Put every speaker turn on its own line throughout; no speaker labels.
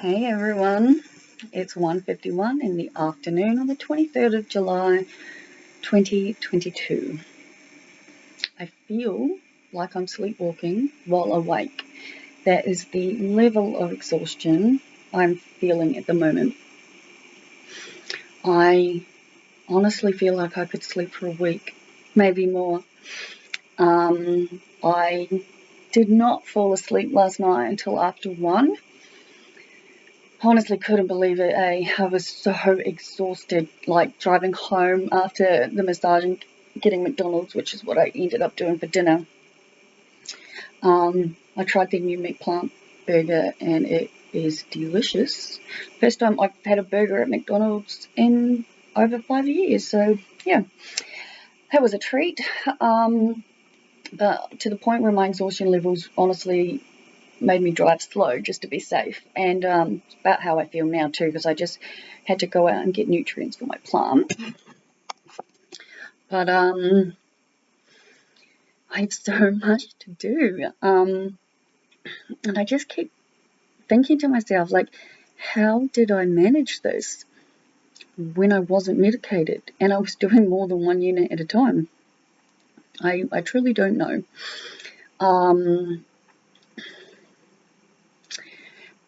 Hey everyone, it's 1:51 in the afternoon on the 23rd of July 2022. I feel like I'm sleepwalking while awake. That is the level of exhaustion I'm feeling at the moment. I honestly feel like I could sleep for a week, maybe more. I did not fall asleep last night until after 1. Honestly couldn't believe it. I was so exhausted, like driving home after the massage and getting McDonald's, which is what I ended up doing for dinner. I tried the new McPlant burger and it is delicious. First time I've had a burger at McDonald's in over 5 years, so yeah, that was a treat. But to the point where my exhaustion levels honestly made me drive slow just to be safe, and it's about how I feel now too, because I just had to go out and get nutrients for my plant. But I have so much to do, and I just keep thinking to myself, like, how did I manage this when I wasn't medicated and I was doing more than one unit at a time? I truly don't know.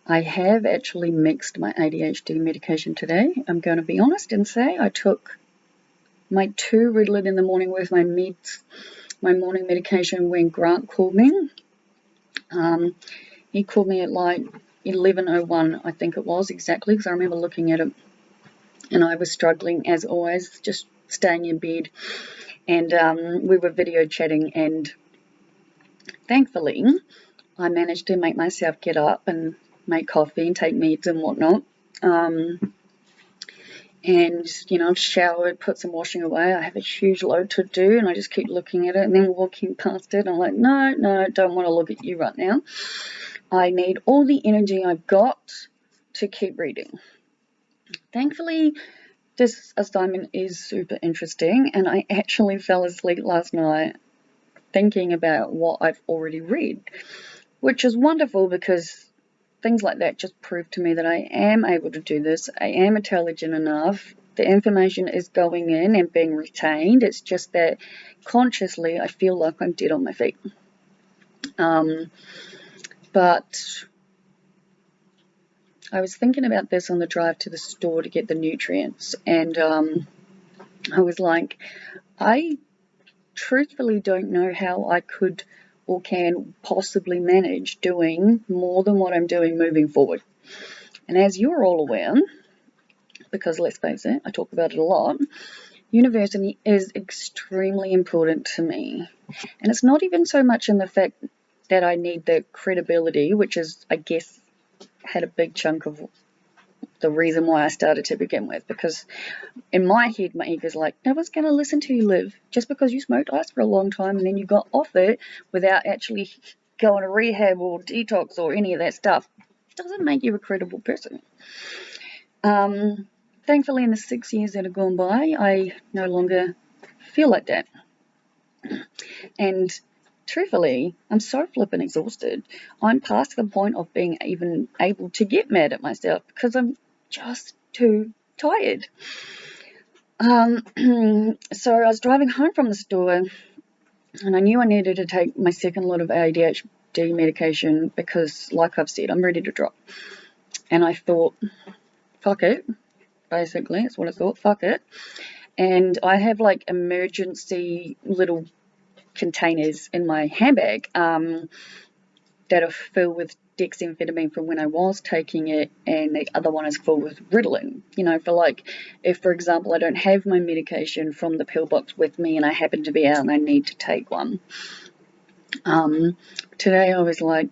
I have actually mixed my ADHD medication today. I'm going to be honest and say I took my 2 Ritalin in the morning with my meds, my morning medication, when Grant called me. He called me at like 11:01, I think it was, exactly, because I remember looking at it, and I was struggling as always, just staying in bed, and we were video chatting, and thankfully I managed to make myself get up and make coffee and take meds and whatnot. And, I've showered, put some washing away. I have a huge load to do, and I just keep looking at it and then walking past it. I'm like, no, don't want to look at you right now. I need all the energy I've got to keep reading. Thankfully, this assignment is super interesting, and I actually fell asleep last night thinking about what I've already read, which is wonderful because things like that just prove to me that I am able to do this. I am intelligent enough. The information is going in and being retained. It's just that consciously I feel like I'm dead on my feet. But I was thinking about this on the drive to the store to get the nutrients, and I was like, I truthfully don't know how I could or can possibly manage doing more than what I'm doing moving forward. And as you're all aware, because let's face it, I talk about it a lot, university is extremely important to me. And it's not even so much in the fact that I need the credibility, which is, I guess, had a big chunk of the reason why I started to begin with, because in my head, my ego's like, no one's going to listen to you, Liv. Just because you smoked ice for a long time and then you got off it without actually going to rehab or detox or any of that stuff doesn't make you a credible person. Thankfully, in the 6 years that have gone by, I no longer feel like that. And truthfully, I'm so flippin' exhausted. I'm past the point of being even able to get mad at myself because I'm just too tired. So I was driving home from the store, and I knew I needed to take my second lot of ADHD medication because, like I've said, I'm ready to drop. And I thought, fuck it. Basically, that's what I thought, fuck it. And I have like emergency little containers in my handbag that are filled with dexamphetamine from when I was taking it, and the other one is full with Ritalin, for like, if for example I don't have my medication from the pill box with me and I happen to be out and I need to take one. Today I was like,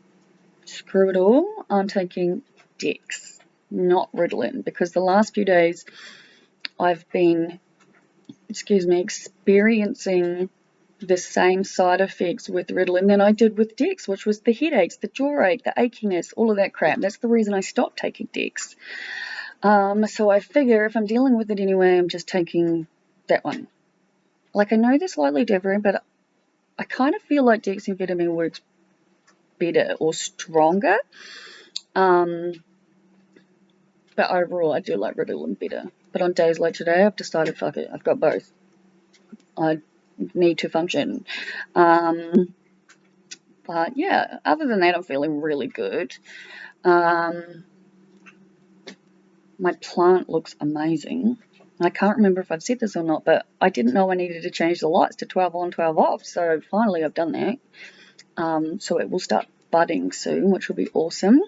screw it all, I'm taking Dex, not Ritalin, because the last few days I've been experiencing the same side effects with Ritalin than I did with Dex, which was the headaches, the jaw ache, the achiness, all of that crap. That's the reason I stopped taking Dex. So I figure if I'm dealing with it anyway, I'm just taking that one. Like, I know they're slightly different, but I kind of feel like dexamphetamine works better or stronger. but overall I do like Ritalin better. But on days like today, I've decided, fuck it, I've got both. I need to function. But yeah, other than that, I'm feeling really good. My plant looks amazing. I can't remember if I've said this or not, but I didn't know I needed to change the lights to 12 on, 12 off. So finally I've done that. So it will start budding soon, which will be awesome.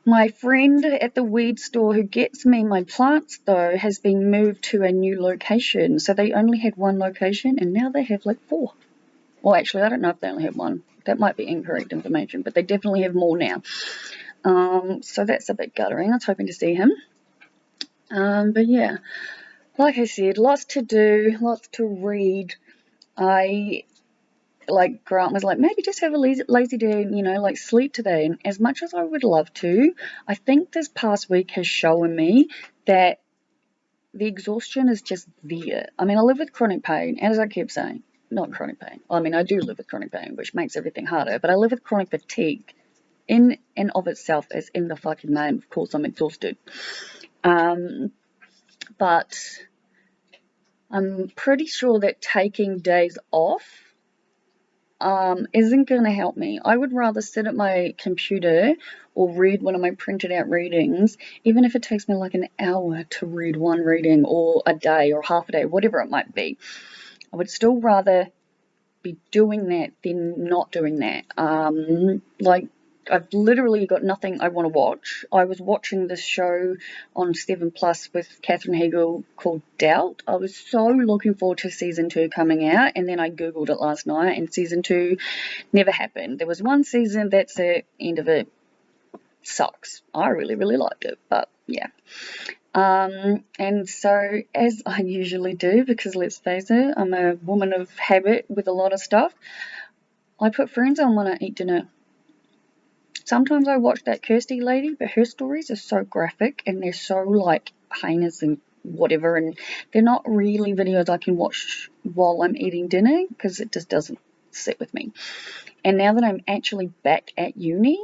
My friend at the weed store who gets me my plants, though, has been moved to a new location. So they only had one location, and now they have like 4. Well, actually, I don't know if they only have one. That might be incorrect information, but they definitely have more now. So that's a bit guttering. I was hoping to see him. But yeah, like I said, lots to do, lots to read. Grant was like, maybe just have a lazy day and, like sleep today. And as much as I would love to, I think this past week has shown me that the exhaustion is just there. I mean, I live with chronic pain, as I keep saying. Not chronic pain. I mean, I do live with chronic pain, which makes everything harder. But I live with chronic fatigue in and of itself as in the fucking name. Of course, I'm exhausted. But I'm pretty sure that taking days off isn't going to help me. I would rather sit at my computer or read one of my printed out readings, even if it takes me like an hour to read one reading, or a day or half a day, whatever it might be. I would still rather be doing that than not doing that. I've literally got nothing I want to watch. I was watching this show on 7 Plus with Katherine Hegel called Doubt. I was so looking forward to season 2 coming out, and then I googled it last night, and season 2 never happened. There was one season, that's it, end of it. Sucks. I really, really liked it, but yeah. And so, as I usually do, because let's face it, I'm a woman of habit with a lot of stuff, I put Friends on when I eat dinner. Sometimes I watch that Kirsty lady, but her stories are so graphic and they're so like heinous and whatever, and they're not really videos I can watch while I'm eating dinner because it just doesn't sit with me. And now that I'm actually back at uni,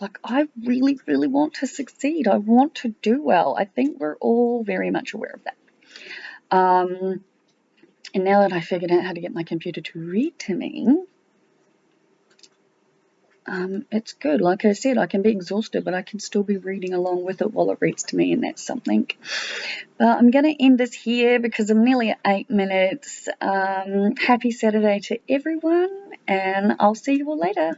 like, I really, really want to succeed. I want to do well. I think we're all very much aware of that. And now that I figured out how to get my computer to read to me, it's good. Like I said, I can be exhausted, but I can still be reading along with it while it reads to me, and that's something. But I'm going to end this here because I'm nearly at 8 minutes. Happy Saturday to everyone, and I'll see you all later.